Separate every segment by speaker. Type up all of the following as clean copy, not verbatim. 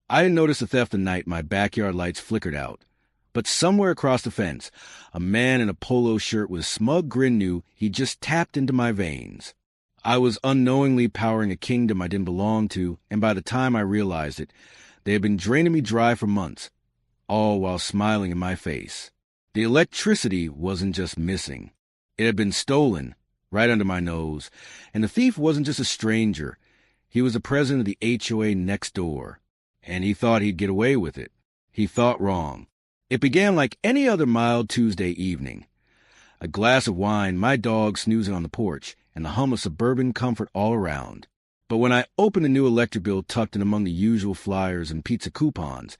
Speaker 1: I didn't notice the theft the night my backyard lights flickered out. But somewhere across the fence, a man in a polo shirt with a smug grin knew he'd just tapped into my veins. I was unknowingly powering a kingdom I didn't belong to, and by the time I realized it, they had been draining me dry for months, all while smiling in my face. The electricity wasn't just missing. It had been stolen, right under my nose, and the thief wasn't just a stranger. He was the president of the HOA next door, and he thought he'd get away with it. He thought wrong. It began like any other mild Tuesday evening. A glass of wine, my dog snoozing on the porch, and the hum of suburban comfort all around. But when I opened the new electric bill tucked in among the usual flyers and pizza coupons,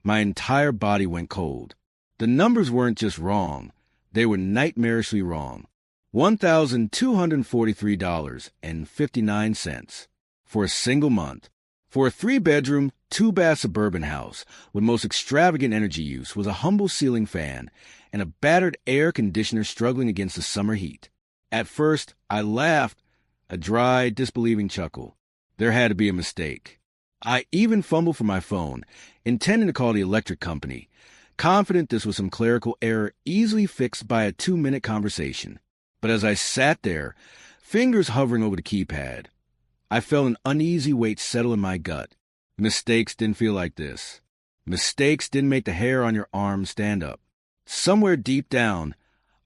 Speaker 1: my entire body went cold. The numbers weren't just wrong. They were nightmarishly wrong. $1,243.59 for a single month. For a 3-bedroom, 2-bath suburban house with most extravagant energy use was a humble ceiling fan and a battered air conditioner struggling against the summer heat. At first, I laughed, a dry, disbelieving chuckle. There had to be a mistake. I even fumbled for my phone, intending to call the electric company, confident this was some clerical error easily fixed by a 2-minute conversation. But as I sat there, fingers hovering over the keypad, I felt an uneasy weight settle in my gut. Mistakes didn't feel like this. Mistakes didn't make the hair on your arm stand up. Somewhere deep down,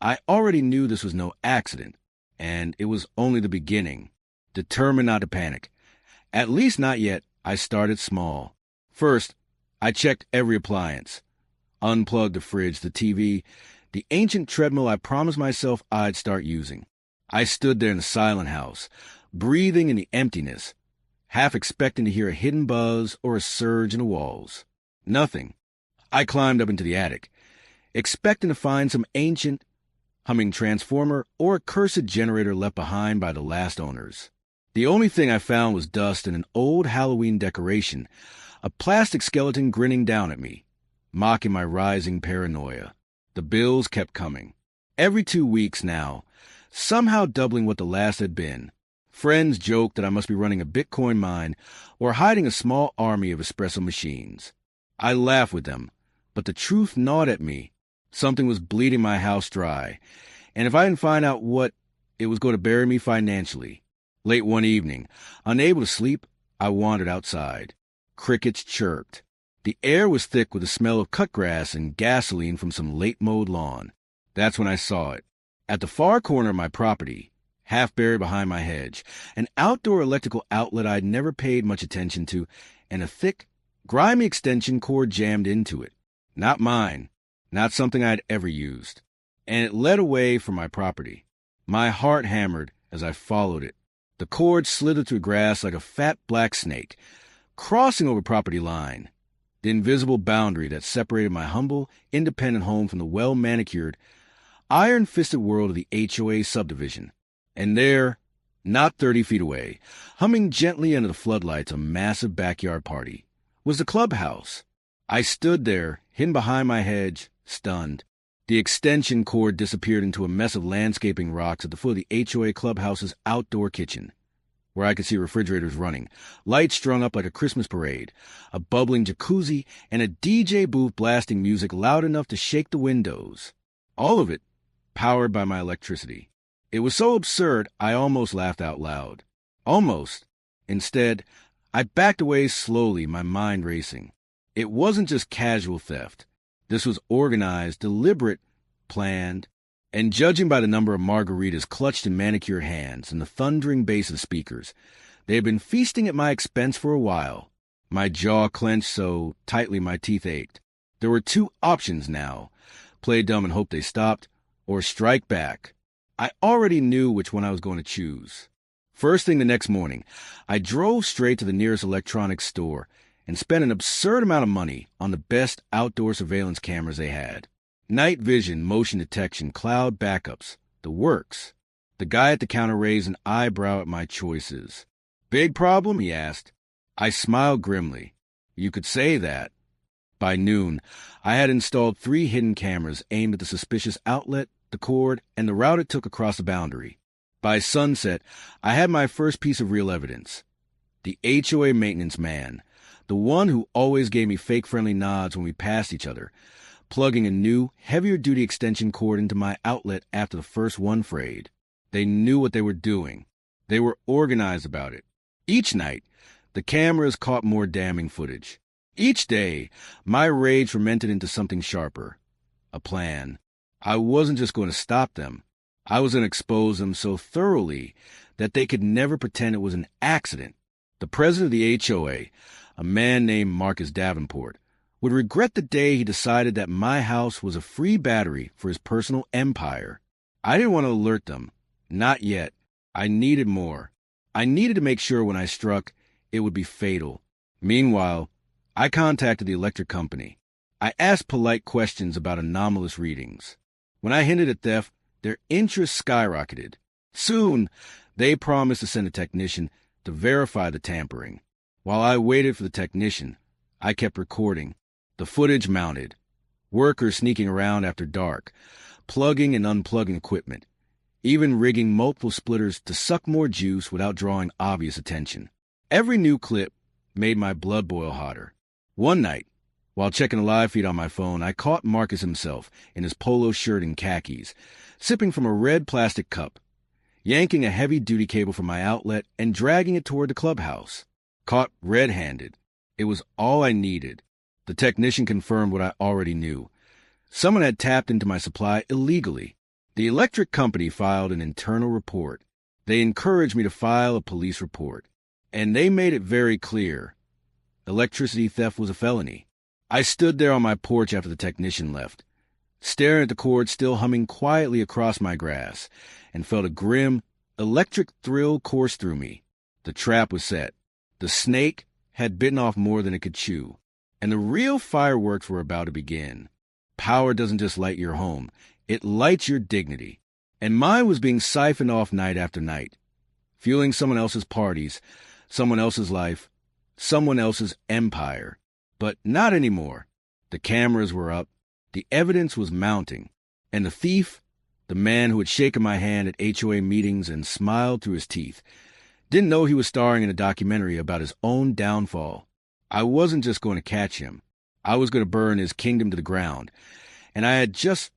Speaker 1: I already knew this was no accident, and it was only the beginning. Determined not to panic. At least not yet, I started small. First, I checked every appliance. Unplugged the fridge, the TV, the ancient treadmill I promised myself I'd start using. I stood there in the silent house, breathing in the emptiness, half expecting to hear a hidden buzz or a surge in the walls. Nothing. I climbed up into the attic, expecting to find some ancient, humming transformer or a cursed generator left behind by the last owners. The only thing I found was dust and an old Halloween decoration, a plastic skeleton grinning down at me, mocking my rising paranoia. The bills kept coming. Every 2 weeks now, somehow doubling what the last had been. Friends joked that I must be running a Bitcoin mine or hiding a small army of espresso machines. I laughed with them, but the truth gnawed at me. Something was bleeding my house dry, and if I didn't find out what, it was going to bury me financially. Late one evening, unable to sleep, I wandered outside. Crickets chirped. The air was thick with the smell of cut grass and gasoline from some late-mowed lawn. That's when I saw it. At the far corner of my property, half buried behind my hedge, an outdoor electrical outlet I'd never paid much attention to, and a thick, grimy extension cord jammed into it. Not mine, not something I'd ever used. And it led away from my property. My heart hammered as I followed it. The cord slithered through grass like a fat black snake, crossing over property line, the invisible boundary that separated my humble, independent home from the well-manicured, iron-fisted world of the HOA subdivision. And there, not 30 feet away, humming gently under the floodlights a massive backyard party, was the clubhouse. I stood there, hidden behind my hedge, stunned. The extension cord disappeared into a mess of landscaping rocks at the foot of the HOA clubhouse's outdoor kitchen, where I could see refrigerators running, lights strung up like a Christmas parade, a bubbling jacuzzi, and a DJ booth blasting music loud enough to shake the windows. All of it powered by my electricity. It was so absurd, I almost laughed out loud. Almost. Instead, I backed away slowly, my mind racing. It wasn't just casual theft. This was organized, deliberate, planned, and judging by the number of margaritas clutched in manicured hands and the thundering bass of speakers, they had been feasting at my expense for a while. My jaw clenched so tightly my teeth ached. There were 2 options now: play dumb and hope they stopped, or strike back. I already knew which one I was going to choose. First thing the next morning, I drove straight to the nearest electronics store and spent an absurd amount of money on the best outdoor surveillance cameras they had. Night vision, motion detection, cloud backups, the works. The guy at the counter raised an eyebrow at my choices. "Big problem?" he asked. I smiled grimly. You could say that. By noon, I had installed 3 hidden cameras aimed at the suspicious outlet, the cord, and the route it took across the boundary. By sunset, I had my first piece of real evidence. The HOA maintenance man, the one who always gave me fake friendly nods when we passed each other, plugging a new, heavier-duty extension cord into my outlet after the first one frayed. They knew what they were doing. They were organized about it. Each night, the cameras caught more damning footage. Each day, my rage fermented into something sharper. A plan. I wasn't just going to stop them. I was going to expose them so thoroughly that they could never pretend it was an accident. The president of the HOA, a man named Marcus Davenport, would regret the day he decided that my house was a free battery for his personal empire. I didn't want to alert them. Not yet. I needed more. I needed to make sure when I struck, it would be fatal. Meanwhile, I contacted the electric company. I asked polite questions about anomalous readings. When I hinted at theft, their interest skyrocketed. Soon, they promised to send a technician to verify the tampering. While I waited for the technician, I kept recording. The footage mounted. Workers sneaking around after dark, plugging and unplugging equipment, even rigging multiple splitters to suck more juice without drawing obvious attention. Every new clip made my blood boil hotter. One night, while checking the live feed on my phone, I caught Marcus himself in his polo shirt and khakis, sipping from a red plastic cup, yanking a heavy-duty cable from my outlet and dragging it toward the clubhouse. Caught red-handed. It was all I needed. The technician confirmed what I already knew. Someone had tapped into my supply illegally. The electric company filed an internal report. They encouraged me to file a police report. And they made it very clear. Electricity theft was a felony. I stood there on my porch after the technician left, staring at the cord still humming quietly across my grass, and felt a grim, electric thrill course through me. The trap was set. The snake had bitten off more than it could chew, and the real fireworks were about to begin. Power doesn't just light your home. It lights your dignity. And mine was being siphoned off night after night, fueling someone else's parties, someone else's life, someone else's empire. But not anymore. The cameras were up, the evidence was mounting, and the thief, the man who had shaken my hand at HOA meetings and smiled through his teeth, didn't know he was starring in a documentary about his own downfall. I wasn't just going to catch him. I was going to burn his kingdom to the ground, and I had just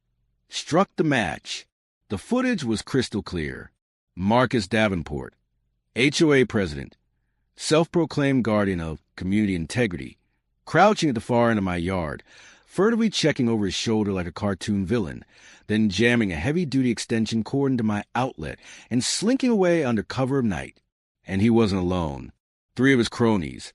Speaker 1: struck the match. The footage was crystal clear. Marcus Davenport, HOA president, self-proclaimed guardian of community integrity, crouching at the far end of my yard, furtively checking over his shoulder like a cartoon villain, then jamming a heavy-duty extension cord into my outlet and slinking away under cover of night. And he wasn't alone. 3 of his cronies,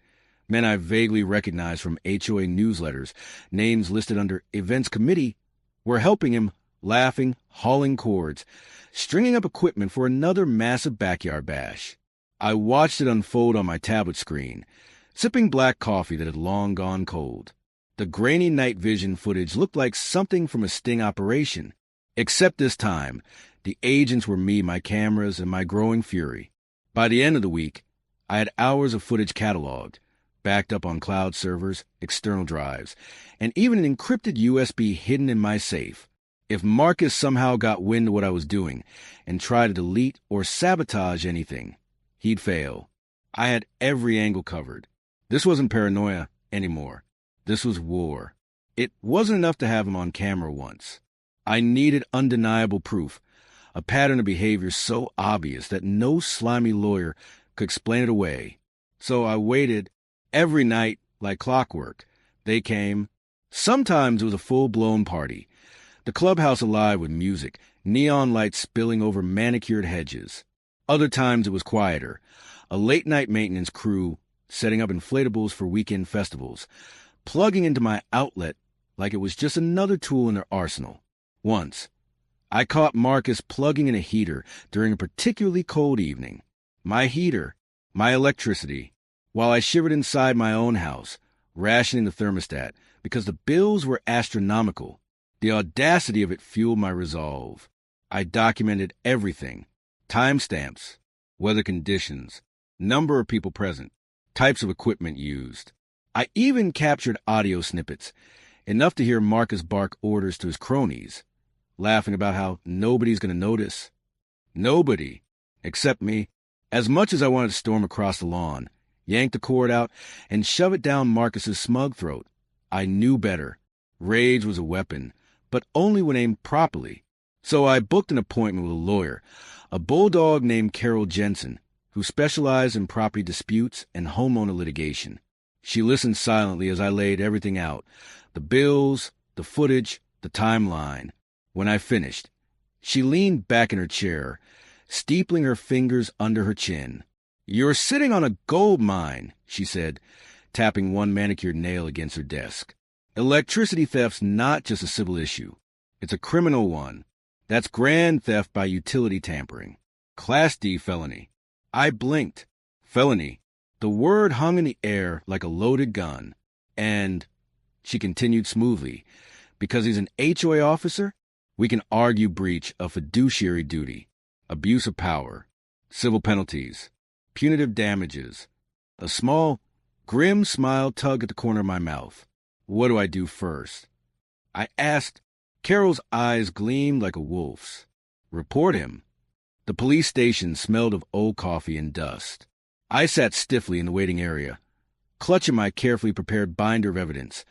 Speaker 1: men I vaguely recognized from HOA newsletters, names listed under Events Committee, were helping him, laughing, hauling cords, stringing up equipment for another massive backyard bash. I watched it unfold on my tablet screen, sipping black coffee that had long gone cold. The grainy night vision footage looked like something from a sting operation, except this time, the agents were me, my cameras, and my growing fury. By the end of the week, I had hours of footage cataloged, backed up on cloud servers, external drives, and even an encrypted USB hidden in my safe. If Marcus somehow got wind of what I was doing and tried to delete or sabotage anything, he'd fail. I had every angle covered. This wasn't paranoia anymore. This was war. It wasn't enough to have him on camera once. I needed undeniable proof, a pattern of behavior so obvious that no slimy lawyer could explain it away. So I waited every night like clockwork. They came. Sometimes it was a full-blown party, the clubhouse alive with music, neon lights spilling over manicured hedges. Other times it was quieter, a late-night maintenance crew setting up inflatables for weekend festivals, plugging into my outlet like it was just another tool in their arsenal. Once, I caught Marcus plugging in a heater during a particularly cold evening. My heater, my electricity, while I shivered inside my own house, rationing the thermostat because the bills were astronomical. The audacity of it fueled my resolve. I documented everything: timestamps, weather conditions, number of people present, types of equipment used. I even captured audio snippets, enough to hear Marcus bark orders to his cronies, laughing about how nobody's going to notice. Nobody, except me. As much as I wanted to storm across the lawn, yanked the cord out, and shoved it down Marcus's smug throat. I knew better. Rage was a weapon, but only when aimed properly. So I booked an appointment with a lawyer, a bulldog named Carol Jensen, who specialized in property disputes and homeowner litigation. She listened silently as I laid everything out, the bills, the footage, the timeline. When I finished, she leaned back in her chair, steepling her fingers under her chin. "You're sitting on a gold mine," she said, tapping one manicured nail against her desk. "Electricity theft's not just a civil issue. It's a criminal one. That's grand theft by utility tampering. Class D felony." I blinked. Felony. The word hung in the air like a loaded gun. "And," she continued smoothly, "because he's an HOA officer, we can argue breach of fiduciary duty, abuse of power, civil penalties, punitive damages." A small, grim smile tugged at the corner of my mouth. "What do I do first?" I asked. Carol's eyes gleamed like a wolf's. "Report him." The police station smelled of old coffee and dust. I sat stiffly in the waiting area, clutching my carefully prepared binder of evidence,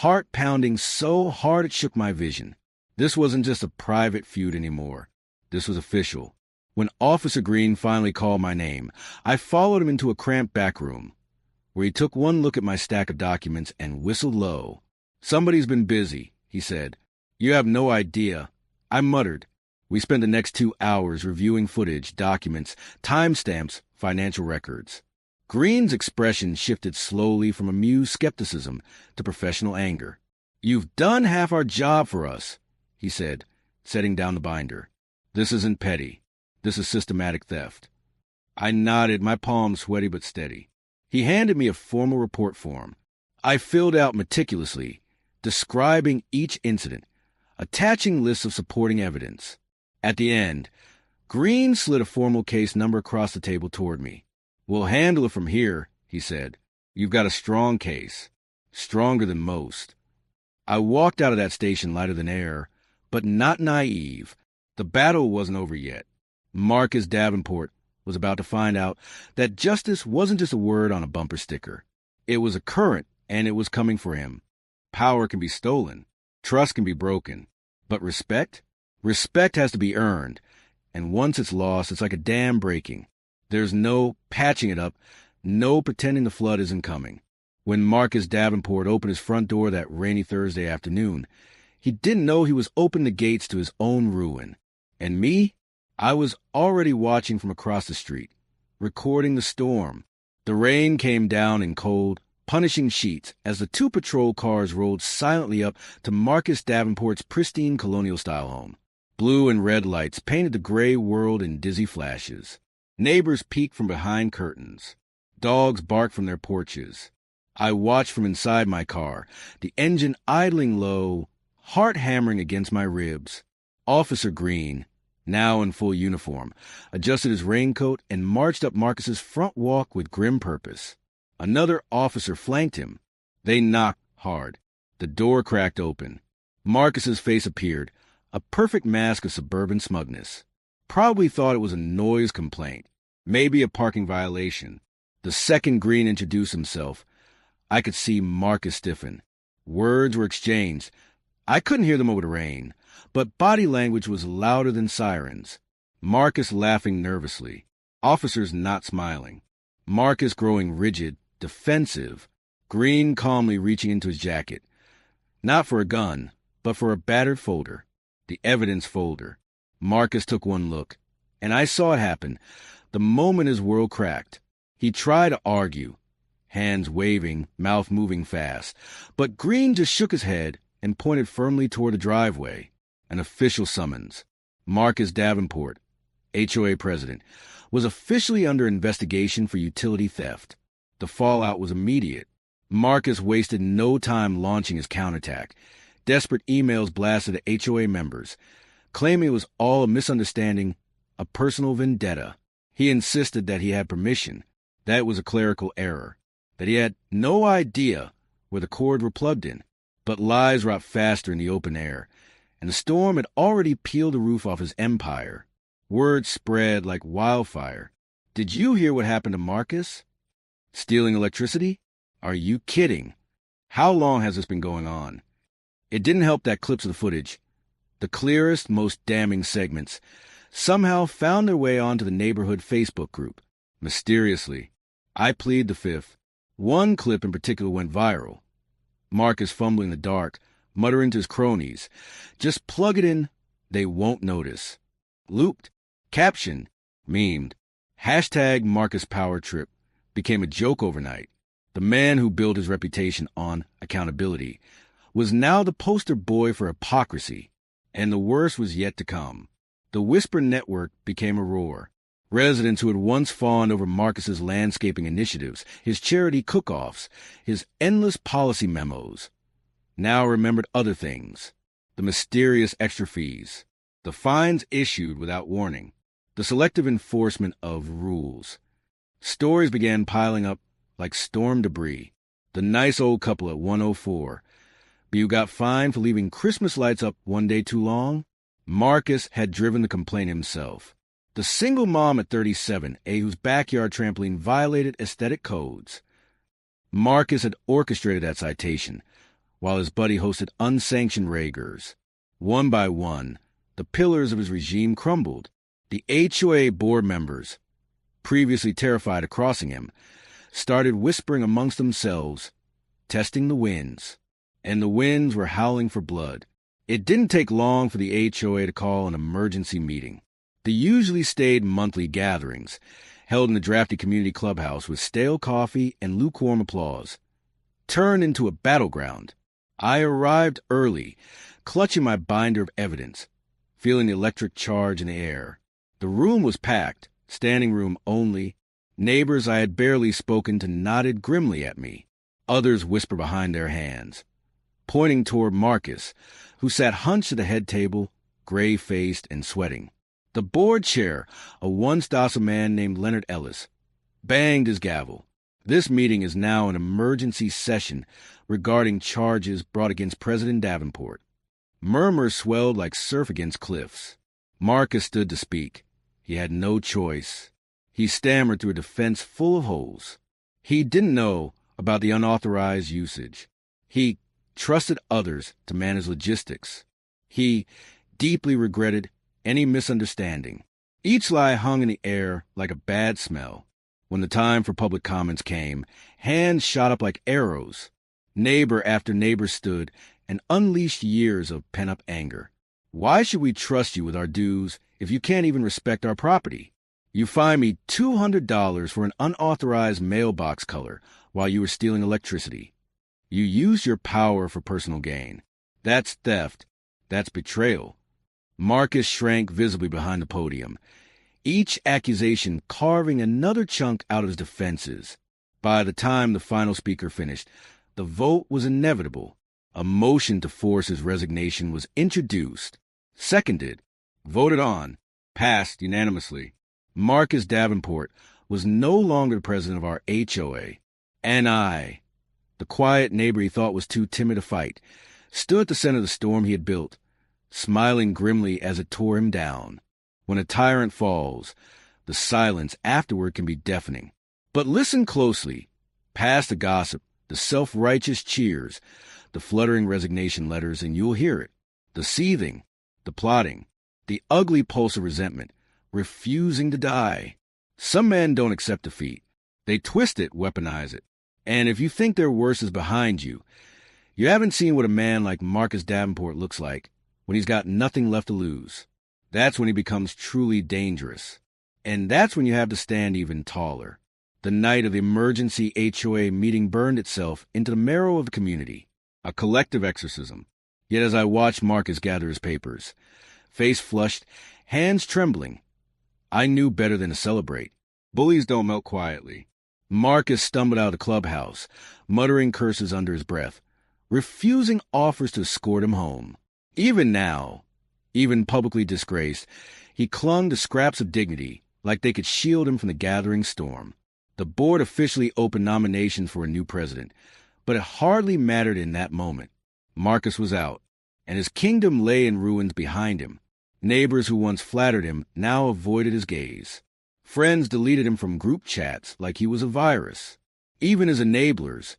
Speaker 1: heart pounding so hard it shook my vision. This wasn't just a private feud anymore. This was official. When Officer Green finally called my name, I followed him into a cramped back room, where he took one look at my stack of documents and whistled low. "Somebody's been busy," he said. "You have no idea." I muttered. We spent the next 2 hours reviewing footage, documents, timestamps, financial records. Green's expression shifted slowly from amused skepticism to professional anger. "You've done half our job for us," he said, setting down the binder. "This isn't petty. This is systematic theft." I nodded, my palms sweaty but steady. He handed me a formal report form. I filled out meticulously, describing each incident, attaching lists of supporting evidence. At the end, Green slid a formal case number across the table toward me. "We'll handle it from here," he said. "You've got a strong case. Stronger than most." I walked out of that station lighter than air, but not naive. The battle wasn't over yet. Marcus Davenport was about to find out that justice wasn't just a word on a bumper sticker. It was a current, and it was coming for him. Power can be stolen. Trust can be broken. But respect? Respect has to be earned. And once it's lost, it's like a dam breaking. There's no patching it up, no pretending the flood isn't coming. When Marcus Davenport opened his front door that rainy Thursday afternoon, he didn't know he was opening the gates to his own ruin. And me? I was already watching from across the street, recording the storm. The rain came down in cold, punishing sheets as the 2 patrol cars rolled silently up to Marcus Davenport's pristine colonial-style home. Blue and red lights painted the gray world in dizzy flashes. Neighbors peeked from behind curtains. Dogs barked from their porches. I watched from inside my car, the engine idling low, heart hammering against my ribs. Officer Green, now in full uniform, adjusted his raincoat and marched up Marcus's front walk with grim purpose. Another officer flanked him. They knocked hard. The door cracked open. Marcus's face appeared, a perfect mask of suburban smugness. Probably thought it was a noise complaint, maybe a parking violation. The second Green introduced himself, I could see Marcus stiffen. Words were exchanged. I couldn't hear them over the rain, but body language was louder than sirens. Marcus laughing nervously. Officers not smiling. Marcus growing rigid, defensive. Green calmly reaching into his jacket. Not for a gun, but for a battered folder. The evidence folder. Marcus took one look, and I saw it happen. The moment his world cracked. He tried to argue, hands waving, mouth moving fast, but Green just shook his head and pointed firmly toward the driveway. An official summons. Marcus Davenport, HOA president, was officially under investigation for utility theft. The fallout was immediate. Marcus wasted no time launching his counterattack. Desperate emails blasted at HOA members, claiming it was all a misunderstanding, a personal vendetta. He insisted that he had permission, that it was a clerical error, that he had no idea where the cords were plugged in. But lies rot faster in the open air, and the storm had already peeled the roof off his empire. Word spread like wildfire. Did you hear what happened to Marcus? Stealing electricity? Are you kidding? How long has this been going on? It didn't help that clips of the footage, the clearest, most damning segments, somehow found their way onto the neighborhood Facebook group. Mysteriously, I plead the fifth. One clip in particular went viral. Marcus fumbling in the dark, muttering to his cronies, "Just plug it in, they won't notice." Looped, captioned, memed. Hashtag Marcus Power Trip became a joke overnight. The man who built his reputation on accountability was now the poster boy for hypocrisy, and the worst was yet to come. The Whisper Network became a roar. Residents who had once fawned over Marcus's landscaping initiatives, his charity cook-offs, his endless policy memos, now remembered other things: the mysterious extra fees, the fines issued without warning, the selective enforcement of rules. Stories began piling up like storm debris. The nice old couple at 104, but you got fined for leaving Christmas lights up one day too long? Marcus had driven the complaint himself. The single mom at 37, whose backyard trampoline violated aesthetic codes. Marcus had orchestrated that citation, while his buddy hosted unsanctioned raigers. One by one, the pillars of his regime crumbled. The HOA board members, previously terrified of crossing him, started whispering amongst themselves, testing the winds. And the winds were howling for blood. It didn't take long for the HOA to call an emergency meeting. The usually staid monthly gatherings, held in the drafty community clubhouse with stale coffee and lukewarm applause, turned into a battleground. I arrived early, clutching my binder of evidence, feeling the electric charge in the air. The room was packed, standing room only. Neighbors I had barely spoken to nodded grimly at me. Others whispered behind their hands, pointing toward Marcus, who sat hunched at the head table, gray-faced and sweating. The board chair, a once docile man named Leonard Ellis, banged his gavel. This meeting is now an emergency session regarding charges brought against President Davenport. Murmurs swelled like surf against cliffs. Marcus stood to speak. He had no choice. He stammered through a defense full of holes. He didn't know about the unauthorized usage. He trusted others to manage logistics. He deeply regretted any misunderstanding. Each lie hung in the air like a bad smell. When the time for public comments came, hands shot up like arrows. Neighbor after neighbor stood and unleashed years of pent-up anger. Why should we trust you with our dues if you can't even respect our property? You fined me $200 for an unauthorized mailbox color while you were stealing electricity. You used your power for personal gain. That's theft. That's betrayal. Marcus shrank visibly behind the podium, each accusation carving another chunk out of his defenses. By the time the final speaker finished, the vote was inevitable. A motion to force his resignation was introduced, seconded, voted on, passed unanimously. Marcus Davenport was no longer the president of our HOA, and I, the quiet neighbor he thought was too timid to fight, stood at the center of the storm he had built, smiling grimly as it tore him down. When a tyrant falls, the silence afterward can be deafening. But listen closely, past the gossip, the self-righteous cheers, the fluttering resignation letters, and you'll hear it. The seething, the plotting, the ugly pulse of resentment, refusing to die. Some men don't accept defeat. They twist it, weaponize it. And if you think their worst is behind you, you haven't seen what a man like Marcus Davenport looks like when he's got nothing left to lose. That's when he becomes truly dangerous. And that's when you have to stand even taller. The night of the emergency HOA meeting burned itself into the marrow of the community, a collective exorcism. Yet as I watched Marcus gather his papers, face flushed, hands trembling, I knew better than to celebrate. Bullies don't melt quietly. Marcus stumbled out of the clubhouse, muttering curses under his breath, refusing offers to escort him home. Even now, even publicly disgraced, he clung to scraps of dignity like they could shield him from the gathering storm. The board officially opened nominations for a new president, but it hardly mattered in that moment. Marcus was out, and his kingdom lay in ruins behind him. Neighbors who once flattered him now avoided his gaze. Friends deleted him from group chats like he was a virus. Even his enablers,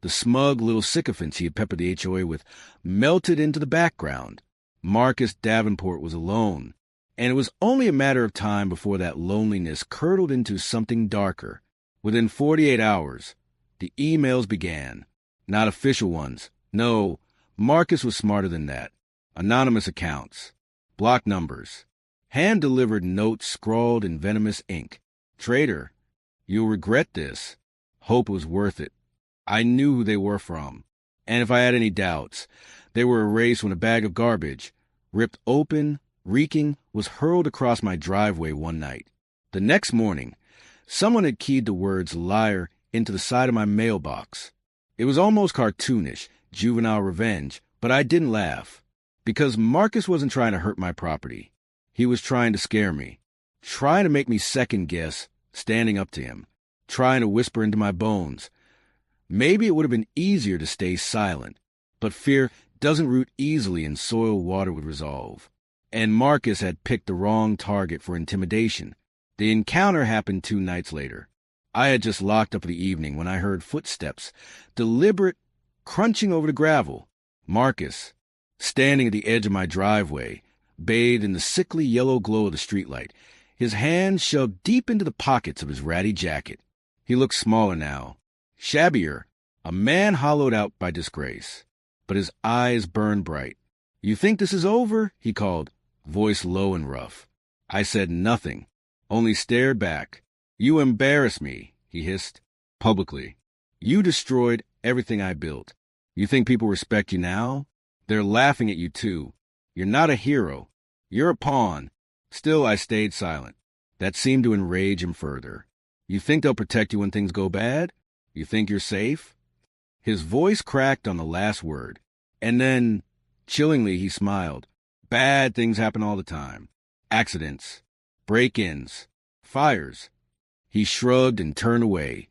Speaker 1: the smug little sycophants he had peppered the HOA with, melted into the background. Marcus Davenport was alone, and it was only a matter of time before that loneliness curdled into something darker. Within 48 hours, the emails began. Not official ones. No, Marcus was smarter than that. Anonymous accounts. Block numbers. Hand-delivered notes scrawled in venomous ink. Traitor, you'll regret this. Hope was worth it. I knew who they were from. And if I had any doubts, they were erased when a bag of garbage, ripped open, reeking, was hurled across my driveway one night. The next morning, someone had keyed the words liar into the side of my mailbox. It was almost cartoonish, juvenile revenge, but I didn't laugh. Because Marcus wasn't trying to hurt my property. He was trying to scare me. Trying to make me second-guess standing up to him. Trying to whisper into my bones. Maybe it would have been easier to stay silent. But fear doesn't root easily in soil water with resolve. And Marcus had picked the wrong target for intimidation. The encounter happened 2 nights later. I had just locked up for the evening when I heard footsteps, deliberate, crunching over the gravel. Marcus, standing at the edge of my driveway, bathed in the sickly yellow glow of the streetlight, his hands shoved deep into the pockets of his ratty jacket. He looked smaller now, shabbier, a man hollowed out by disgrace. But his eyes burned bright. "You think this is over?" he called, voice low and rough. I said nothing, only stared back. "You embarrass me," he hissed, publicly. "You destroyed everything I built. You think people respect you now? They're laughing at you, too. You're not a hero. You're a pawn." Still, I stayed silent. That seemed to enrage him further. "You think they'll protect you when things go bad? You think you're safe?" His voice cracked on the last word. And then, chillingly, he smiled. "Bad things happen all the time. Accidents, break-ins, fires." He shrugged and turned away,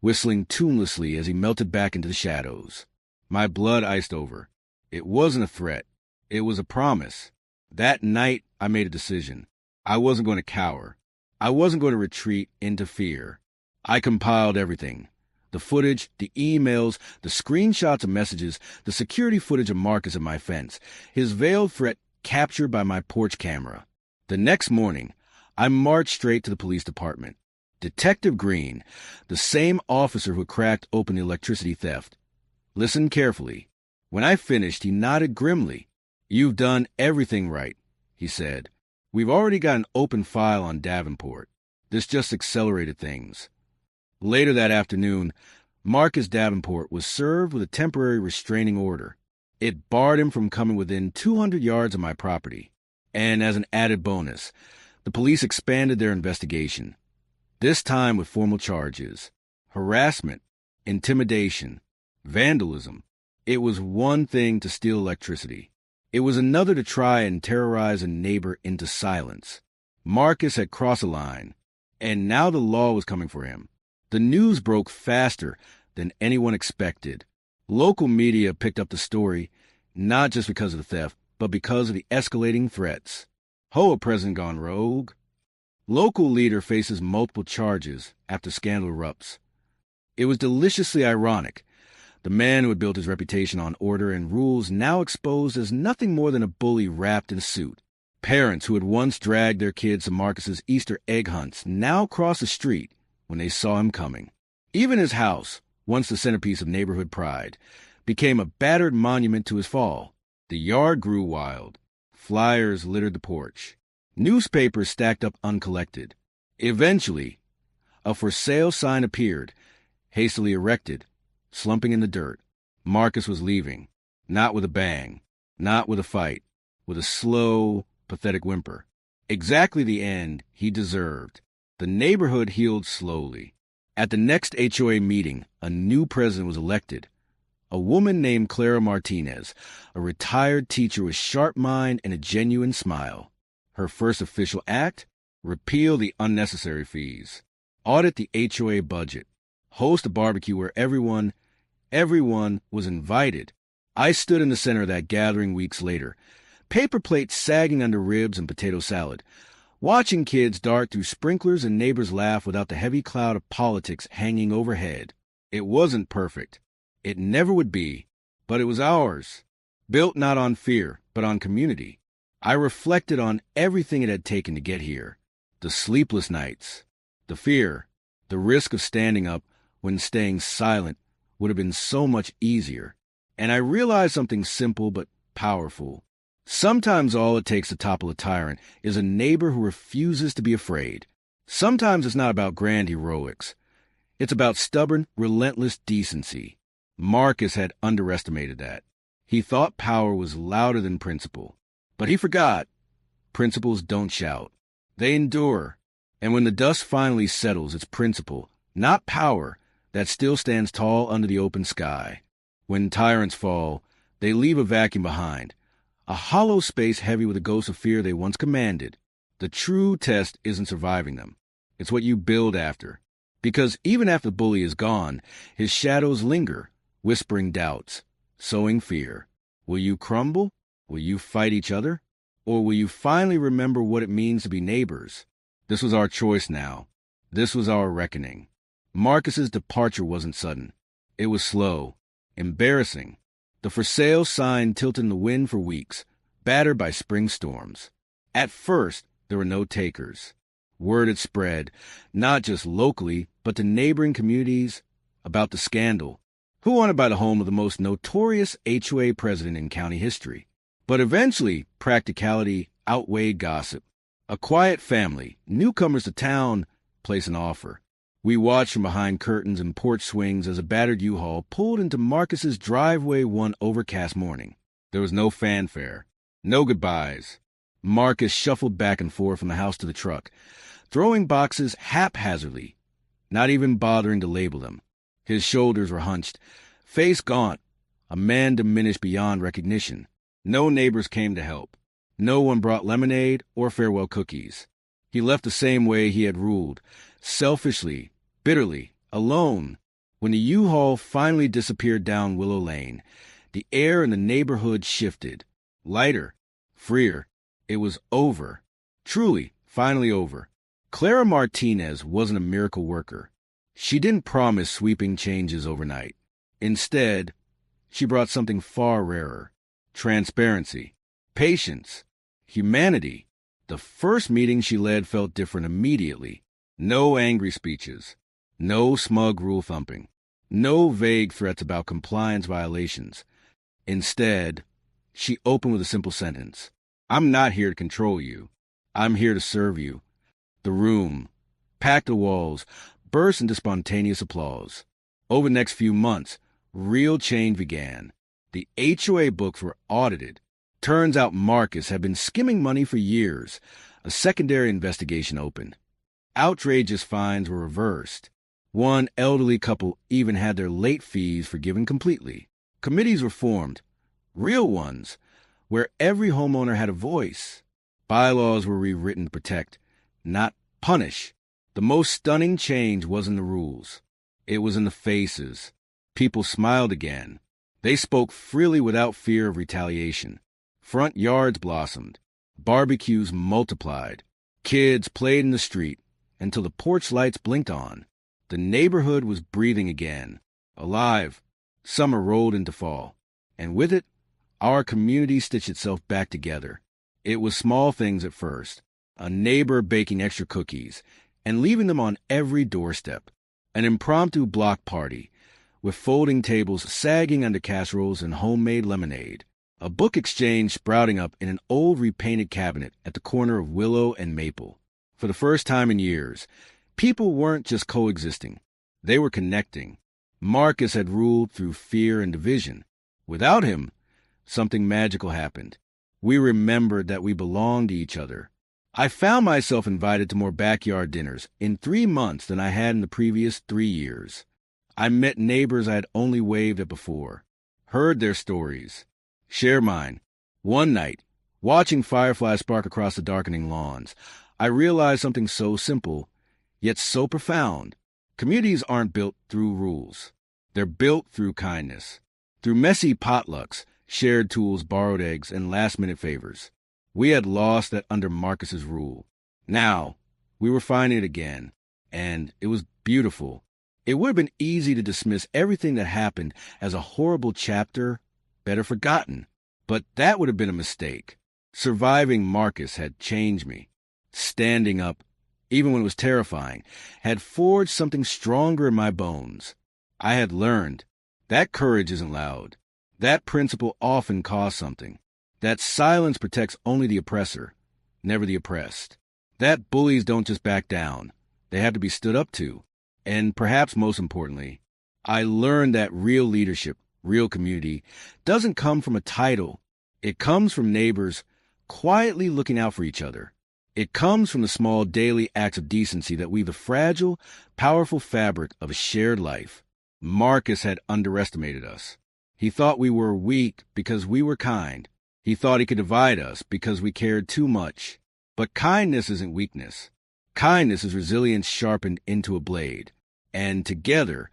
Speaker 1: whistling tunelessly as he melted back into the shadows. My blood iced over. It wasn't a threat. It was a promise. That night, I made a decision. I wasn't going to cower. I wasn't going to retreat into fear. I compiled everything. The footage, the emails, the screenshots of messages, the security footage of Marcus at my fence, his veiled threat captured by my porch camera. The next morning, I marched straight to the police department. Detective Green, the same officer who cracked open the electricity theft, listened carefully. When I finished, he nodded grimly. "You've done everything right," he said. "We've already got an open file on Davenport. This just accelerated things." Later that afternoon, Marcus Davenport was served with a temporary restraining order. It barred him from coming within 200 yards of my property. And as an added bonus, the police expanded their investigation, this time with formal charges: harassment, intimidation, vandalism. It was one thing to steal electricity. It was another to try and terrorize a neighbor into silence. Marcus had crossed a line, and now the law was coming for him. The news broke faster than anyone expected. Local media picked up the story, not just because of the theft, but because of the escalating threats. HOA president gone rogue. Local leader faces multiple charges after scandal erupts. It was deliciously ironic. The man who had built his reputation on order and rules now exposed as nothing more than a bully wrapped in a suit. Parents who had once dragged their kids to Marcus's Easter egg hunts now crossed the street when they saw him coming. Even his house, once the centerpiece of neighborhood pride, became a battered monument to his fall. The yard grew wild. Flyers littered the porch. Newspapers stacked up uncollected. Eventually, a for sale sign appeared, hastily erected, slumping in the dirt. Marcus was leaving, not with a bang, not with a fight, with a slow, pathetic whimper. Exactly the end he deserved. The neighborhood healed slowly. At the next HOA meeting, a new president was elected. A woman named Clara Martinez, a retired teacher with sharp mind and a genuine smile. Her first official act? Repeal the unnecessary fees. Audit the HOA budget. Host a barbecue where everyone was invited. I stood in the center of that gathering weeks later, paper plates sagging under ribs and potato salad, watching kids dart through sprinklers and neighbors laugh without the heavy cloud of politics hanging overhead. It wasn't perfect. It never would be, but it was ours. Built not on fear, but on community. I reflected on everything it had taken to get here. The sleepless nights, the fear, the risk of standing up when staying silent would have been so much easier. And I realized something simple but powerful. Sometimes all it takes to topple a tyrant is a neighbor who refuses to be afraid. Sometimes it's not about grand heroics. It's about stubborn, relentless decency. Marcus had underestimated that. He thought power was louder than principle. But he forgot. Principles don't shout. They endure. And when the dust finally settles, it's principle, not power, that still stands tall under the open sky. When tyrants fall, they leave a vacuum behind, a hollow space heavy with the ghosts of fear they once commanded. The true test isn't surviving them. It's what you build after. Because even after the bully is gone, his shadows linger, whispering doubts, sowing fear. Will you crumble? Will you fight each other? Or will you finally remember what it means to be neighbors? This was our choice now. This was our reckoning. Marcus's departure wasn't sudden. It was slow, embarrassing. The for sale sign tilted in the wind for weeks, battered by spring storms. At first, there were no takers. Word had spread, not just locally, but to neighboring communities, about the scandal. Who wanted to buy the home of the most notorious HOA president in county history? But eventually, practicality outweighed gossip. A quiet family, newcomers to town, placed an offer. We watched from behind curtains and porch swings as a battered U-Haul pulled into Marcus's driveway one overcast morning. There was no fanfare, no goodbyes. Marcus shuffled back and forth from the house to the truck, throwing boxes haphazardly, not even bothering to label them. His shoulders were hunched, face gaunt, a man diminished beyond recognition. No neighbors came to help. No one brought lemonade or farewell cookies. He left the same way he had ruled, selfishly, bitterly, alone. When the U-Haul finally disappeared down Willow Lane, the air in the neighborhood shifted. Lighter, freer. It was over. Truly, finally over. Clara Martinez wasn't a miracle worker. She didn't promise sweeping changes overnight. Instead, she brought something far rarer. Transparency, patience, humanity. The first meeting she led felt different immediately. No angry speeches, no smug rule-thumping, no vague threats about compliance violations. Instead, she opened with a simple sentence. I'm not here to control you. I'm here to serve you. The room, packed to walls, burst into spontaneous applause. Over the next few months, real change began. The HOA books were audited. Turns out Marcus had been skimming money for years. A secondary investigation opened. Outrageous fines were reversed. One elderly couple even had their late fees forgiven completely. Committees were formed, real ones, where every homeowner had a voice. Bylaws were rewritten to protect, not punish. The most stunning change wasn't the rules. It was in the faces. People smiled again. They spoke freely without fear of retaliation. Front yards blossomed. Barbecues multiplied. Kids played in the street until the porch lights blinked on. The neighborhood was breathing again. Alive. Summer rolled into fall. And with it, our community stitched itself back together. It was small things at first. A neighbor baking extra cookies and leaving them on every doorstep. An impromptu block party with folding tables sagging under casseroles and homemade lemonade. A book exchange sprouting up in an old repainted cabinet at the corner of Willow and Maple. For the first time in years, people weren't just coexisting. They were connecting. Marcus had ruled through fear and division. Without him, something magical happened. We remembered that we belonged to each other. I found myself invited to more backyard dinners in 3 months than I had in the previous 3 years. I met neighbors I had only waved at before, heard their stories, shared mine. One night, watching fireflies spark across the darkening lawns, I realized something so simple, yet so profound. Communities aren't built through rules. They're built through kindness, through messy potlucks, shared tools, borrowed eggs, and last-minute favors. We had lost that under Marcus's rule. Now, we were finding it again, and it was beautiful. It would have been easy to dismiss everything that happened as a horrible chapter, better forgotten. But that would have been a mistake. Surviving Marcus had changed me. Standing up, even when it was terrifying, had forged something stronger in my bones. I had learned that courage isn't loud. That principle often costs something. That silence protects only the oppressor, never the oppressed. That bullies don't just back down. They have to be stood up to. And perhaps most importantly, I learned that real leadership, real community, doesn't come from a title. It comes from neighbors quietly looking out for each other. It comes from the small daily acts of decency that weave the fragile, powerful fabric of a shared life. Marcus had underestimated us. He thought we were weak because we were kind. He thought he could divide us because we cared too much. But kindness isn't weakness. Kindness is resilience sharpened into a blade. And together,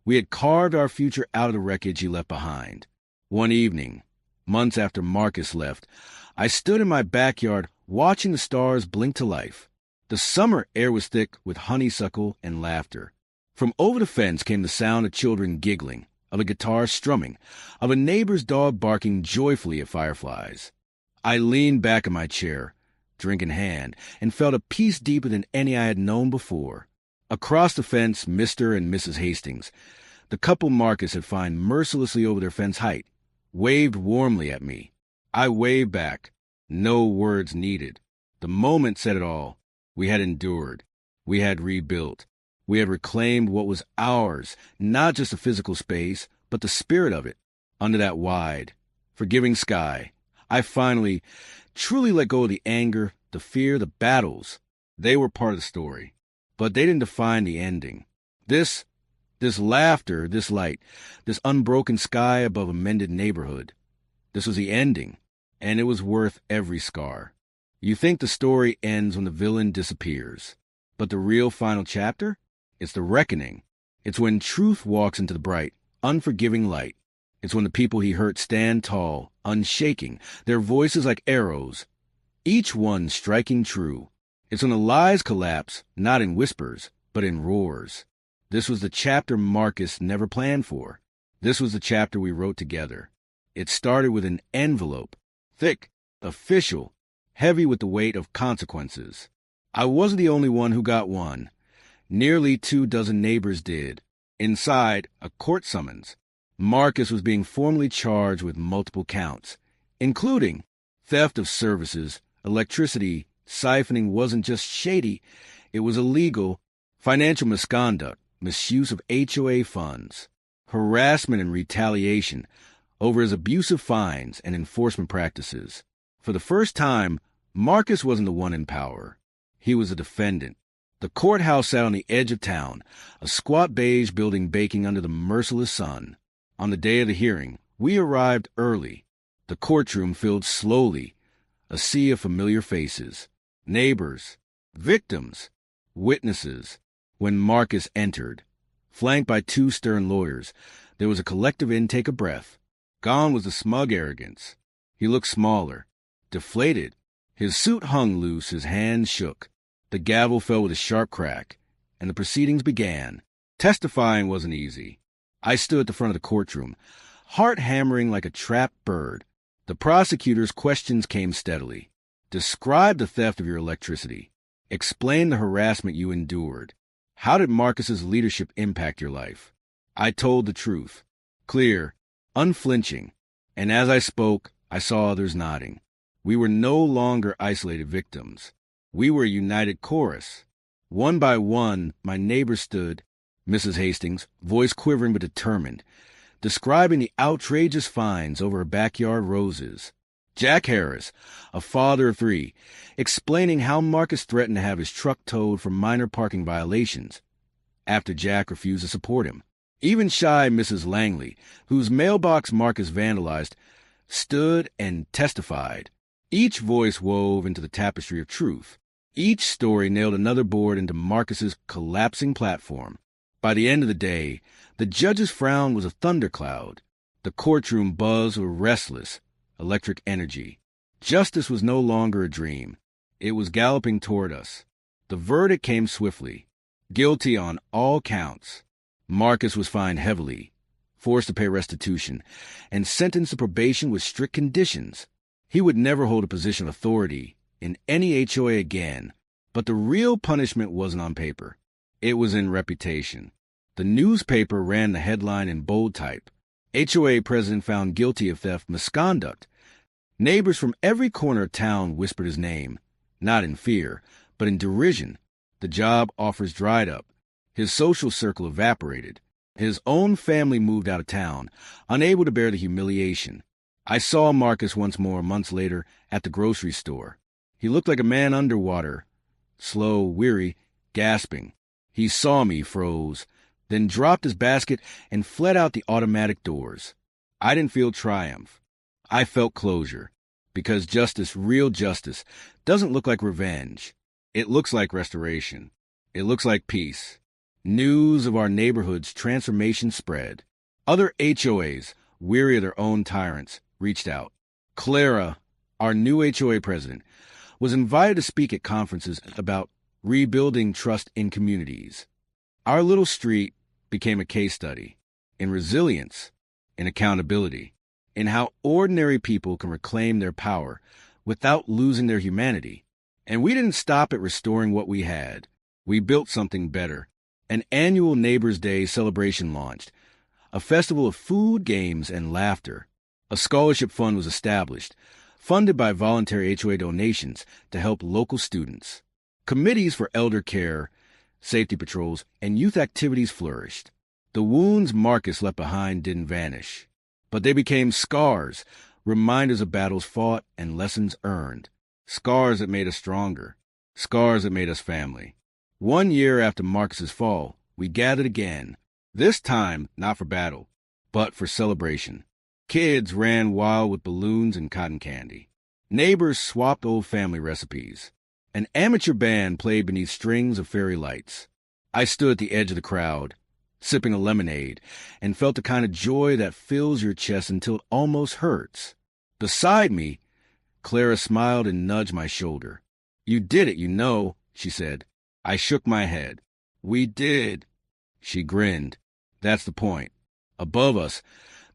Speaker 1: we had carved our future out of the wreckage he left behind. One evening, months after Marcus left, I stood in my backyard watching the stars blink to life. The summer air was thick with honeysuckle and laughter. From over the fence came the sound of children giggling, of a guitar strumming, of a neighbor's dog barking joyfully at fireflies. I leaned back in my chair, drink in hand, and felt a peace deeper than any I had known before. Across the fence, Mr. and Mrs. Hastings, the couple Marcus had climbed mercilessly over their fence height, waved warmly at me. I waved back. No words needed. The moment said it all. We had endured. We had rebuilt. We had reclaimed what was ours, not just the physical space, but the spirit of it. Under that wide, forgiving sky, I finally, truly let go of the anger, the fear, the battles. They were part of the story, but they didn't define the ending. This laughter, this light, this unbroken sky above a mended neighborhood. This was the ending, and it was worth every scar. You think the story ends when the villain disappears, but the real final chapter? It's the reckoning. It's when truth walks into the bright, unforgiving light. It's when the people he hurt stand tall, unshaking, their voices like arrows, each one striking true. It's when the lies collapse, not in whispers, but in roars. This was the chapter Marcus never planned for. This was the chapter we wrote together. It started with an envelope, thick, official, heavy with the weight of consequences. I wasn't the only one who got one. Nearly 24 neighbors did. Inside, a court summons. Marcus was being formally charged with multiple counts, including theft of services, electricity, siphoning wasn't just shady, it was illegal, financial misconduct, misuse of HOA funds, harassment and retaliation over his abusive fines and enforcement practices. For the first time, Marcus wasn't the one in power. He was a defendant. The courthouse sat on the edge of town, a squat beige building baking under the merciless sun. On the day of the hearing, we arrived early. The courtroom filled slowly, a sea of familiar faces, neighbors, victims, witnesses. When Marcus entered, flanked by 2 stern lawyers, there was a collective intake of breath. Gone was the smug arrogance. He looked smaller, deflated. His suit hung loose, his hands shook. The gavel fell with a sharp crack, and the proceedings began. Testifying wasn't easy. I stood at the front of the courtroom, heart hammering like a trapped bird. The prosecutor's questions came steadily. Describe the theft of your electricity. Explain the harassment you endured. How did Marcus's leadership impact your life? I told the truth, clear, unflinching, and as I spoke, I saw others nodding. We were no longer isolated victims. We were a united chorus. One by one, my neighbors stood, Mrs. Hastings, voice quivering but determined, describing the outrageous fines over her backyard roses. Jack Harris, a father of 3, explaining how Marcus threatened to have his truck towed for minor parking violations after Jack refused to support him. Even shy Mrs. Langley, whose mailbox Marcus vandalized, stood and testified. Each voice wove into the tapestry of truth. Each story nailed another board into Marcus's collapsing platform. By the end of the day, the judge's frown was a thundercloud. The courtroom buzzed with restless, electric energy. Justice was no longer a dream. It was galloping toward us. The verdict came swiftly. Guilty on all counts. Marcus was fined heavily, forced to pay restitution, and sentenced to probation with strict conditions. He would never hold a position of authority in any HOA again, but the real punishment wasn't on paper. It was in reputation. The newspaper ran the headline in bold type: HOA president found guilty of theft misconduct. Neighbors from every corner of town whispered his name, not in fear, but in derision. The job offers dried up. His social circle evaporated. His own family moved out of town, unable to bear the humiliation. I saw Marcus once more months later at the grocery store. He looked like a man underwater, slow, weary, gasping. He saw me, froze, then dropped his basket and fled out the automatic doors. I didn't feel triumph. I felt closure, because justice, real justice, doesn't look like revenge. It looks like restoration. It looks like peace. News of our neighborhood's transformation spread. Other HOAs, weary of their own tyrants, reached out. Clara, our new HOA president, was invited to speak at conferences about rebuilding trust in communities. Our little street became a case study in resilience, in accountability, in how ordinary people can reclaim their power without losing their humanity. And we didn't stop at restoring what we had. We built something better. An annual Neighbors' Day celebration launched, a festival of food, games, and laughter. A scholarship fund was established, funded by voluntary HOA donations to help local students. Committees for elder care, safety patrols, and youth activities flourished. The wounds Marcus left behind didn't vanish, but they became scars, reminders of battles fought and lessons earned. Scars that made us stronger, scars that made us family. 1 year after Marcus's fall, we gathered again, this time not for battle, but for celebration. Kids ran wild with balloons and cotton candy. Neighbors swapped old family recipes. An amateur band played beneath strings of fairy lights. I stood at the edge of the crowd, sipping a lemonade, and felt the kind of joy that fills your chest until it almost hurts. Beside me, Clara smiled and nudged my shoulder. "You did it, you know," she said. I shook my head. "We did." She grinned. "That's the point." Above us,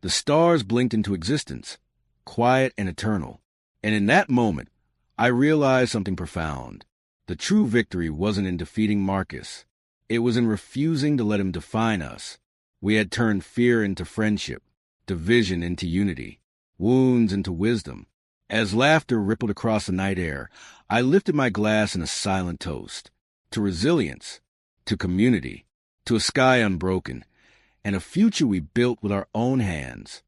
Speaker 1: the stars blinked into existence, quiet and eternal. And in that moment, I realized something profound. The true victory wasn't in defeating Marcus. It was in refusing to let him define us. We had turned fear into friendship, division into unity, wounds into wisdom. As laughter rippled across the night air, I lifted my glass in a silent toast. To resilience, to community, to a sky unbroken, and a future we built with our own hands.